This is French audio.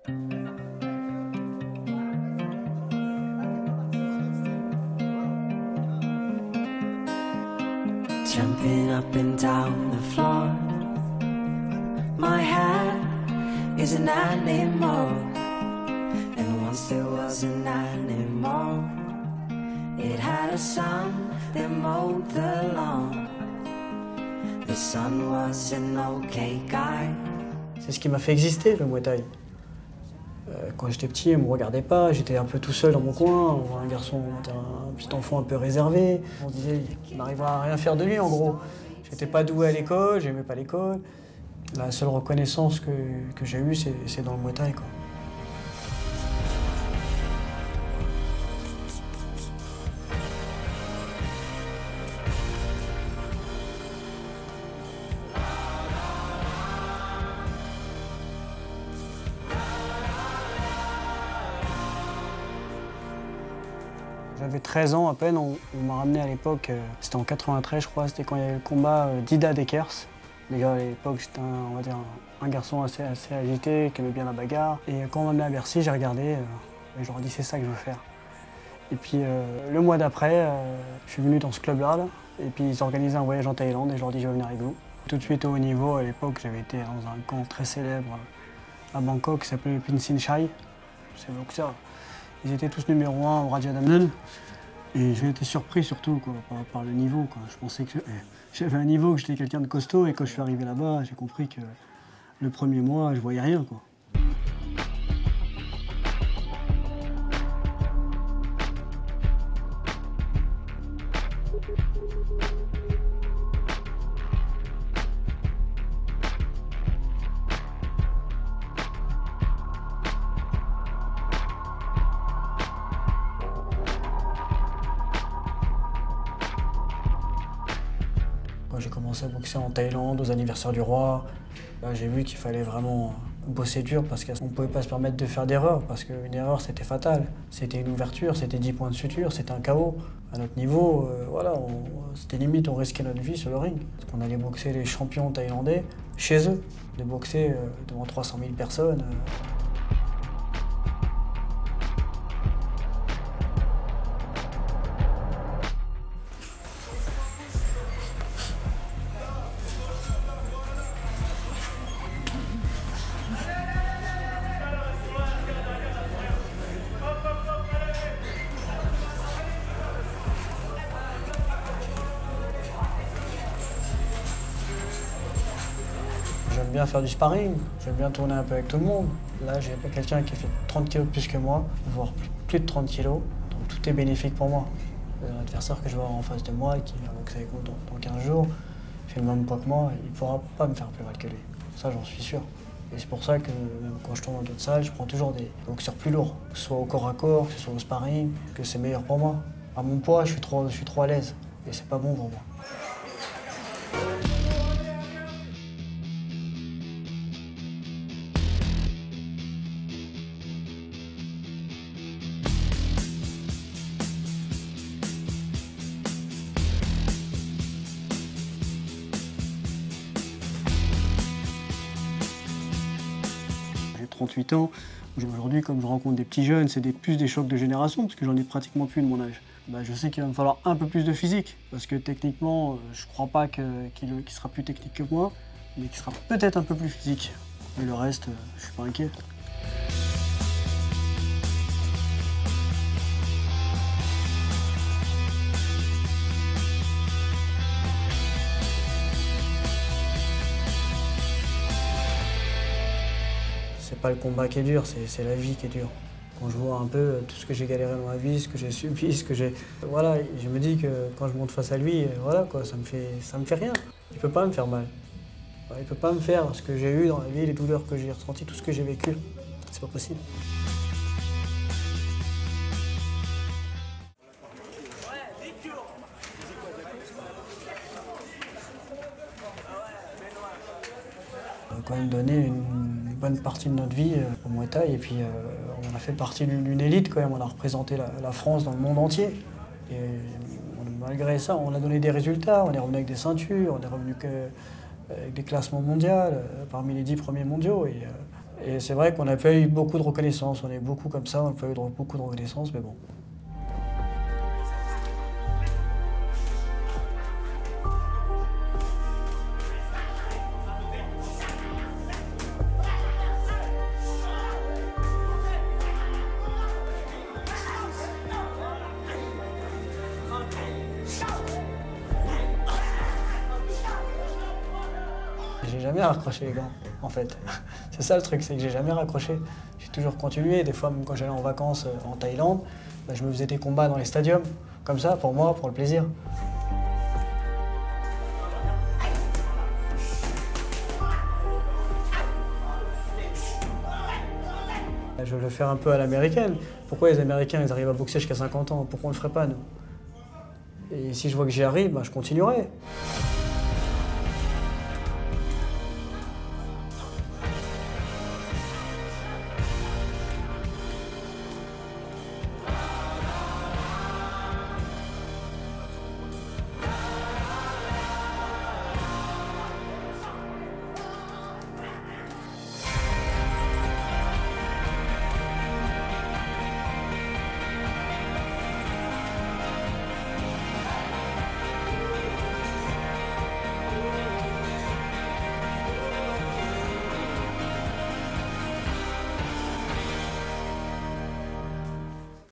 Jumping up and down the floor. My head is an animal, and once there was an animal. It had a son that mowed the lawn. The son was an okay guy. C'est ce qui m'a fait exister, le Muay Thai. Quand j'étais petit, on ne me regardait pas, j'étais un peu tout seul dans mon coin, un garçon, un petit enfant un peu réservé. On se disait qu'il n'arrivera à rien faire de lui, en gros. J'étais pas doué à l'école, j'aimais pas l'école. La seule reconnaissance que j'ai eue, c'est dans le Muay Thai, quoi. J'avais 13 ans à peine, on m'a ramené à l'époque, c'était en 93 je crois, c'était quand il y avait le combat d'Ida Dekers. Déjà à l'époque j'étais on va dire un garçon assez agité, qui aimait bien la bagarre. Et quand on m'a amené à Bercy, j'ai regardé et je leur ai dit c'est ça que je veux faire. Et puis le mois d'après, je suis venu dans ce club-là, et puis ils organisaient un voyage en Thaïlande et je leur ai dit je vais venir avec vous. Tout de suite au haut niveau, à l'époque j'avais été dans un camp très célèbre à Bangkok qui s'appelait le Pinsin Chai. Ces boxeurs. Ils étaient tous numéro 1 au Rajadamnern. Et j'ai été surpris surtout quoi, par le niveau. Quoi. Je pensais que j'avais un niveau, que j'étais quelqu'un de costaud. Et quand je suis arrivé là-bas, j'ai compris que le premier mois, je voyais rien. Quoi. Quand j'ai commencé à boxer en Thaïlande, aux anniversaires du roi, j'ai vu qu'il fallait vraiment bosser dur parce qu'on ne pouvait pas se permettre de faire d'erreur parce qu'une erreur c'était fatal. C'était une ouverture, c'était 10 points de suture, c'était un KO. À notre niveau, voilà, c'était limite, on risquait notre vie sur le ring. Parce qu'on allait boxer les champions thaïlandais chez eux, de boxer devant 300 000 personnes. J'aime bien faire du sparring, j'aime bien tourner un peu avec tout le monde. Là, j'ai quelqu'un qui a fait 30 kilos de plus que moi, voire plus de 30 kilos. Donc tout est bénéfique pour moi. L'adversaire que je vais avoir en face de moi, qui va boxer avec moi dans 15 jours, fait le même poids que moi, il ne pourra pas me faire plus mal que lui. Ça, j'en suis sûr. Et c'est pour ça que même quand je tourne dans d'autres salles, je prends toujours des boxeurs plus lourds. Que ce soit au corps à corps, que ce soit au sparring, que c'est meilleur pour moi. À mon poids, je suis trop à l'aise. Et c'est pas bon pour moi. J'ai 38 ans. Aujourd'hui, comme je rencontre des petits jeunes, c'est plus des chocs de génération, parce que j'en ai pratiquement plus de mon âge. Je sais qu'il va me falloir un peu plus de physique, parce que techniquement, je ne crois pas qu'il sera plus technique que moi, mais qu'il sera peut-être un peu plus physique. Mais le reste, je suis pas inquiet. C'est pas le combat qui est dur, c'est la vie qui est dure. Quand je vois un peu tout ce que j'ai galéré dans ma vie, ce que j'ai subi, ce que j'ai... Voilà, je me dis que quand je monte face à lui, voilà quoi, ça me fait rien. Il peut pas me faire mal. Il peut pas me faire ce que j'ai eu dans la vie, les douleurs que j'ai ressenties, tout ce que j'ai vécu. C'est pas possible. On a quand même donné une bonne partie de notre vie au Muay Thai et puis on a fait partie d'une élite quand même, on a représenté la France dans le monde entier. Et malgré ça, on a donné des résultats, on est revenu avec des ceintures, on est revenu avec des classements mondiaux, parmi les 10 premiers mondiaux. Et c'est vrai qu'on n'a pas eu beaucoup de reconnaissance, on est beaucoup comme ça, on n'a pas eu beaucoup de reconnaissance, mais bon. J'ai jamais raccroché les gants, en fait. C'est ça le truc, c'est que j'ai jamais raccroché. J'ai toujours continué. Des fois, même quand j'allais en vacances en Thaïlande, bah, je me faisais des combats dans les stadiums, comme ça, pour moi, pour le plaisir. Je veux le faire un peu à l'américaine. Pourquoi les Américains ils arrivent à boxer jusqu'à 50 ans? Pourquoi on ne le ferait pas, nous? Et si je vois que j'y arrive, bah, je continuerai.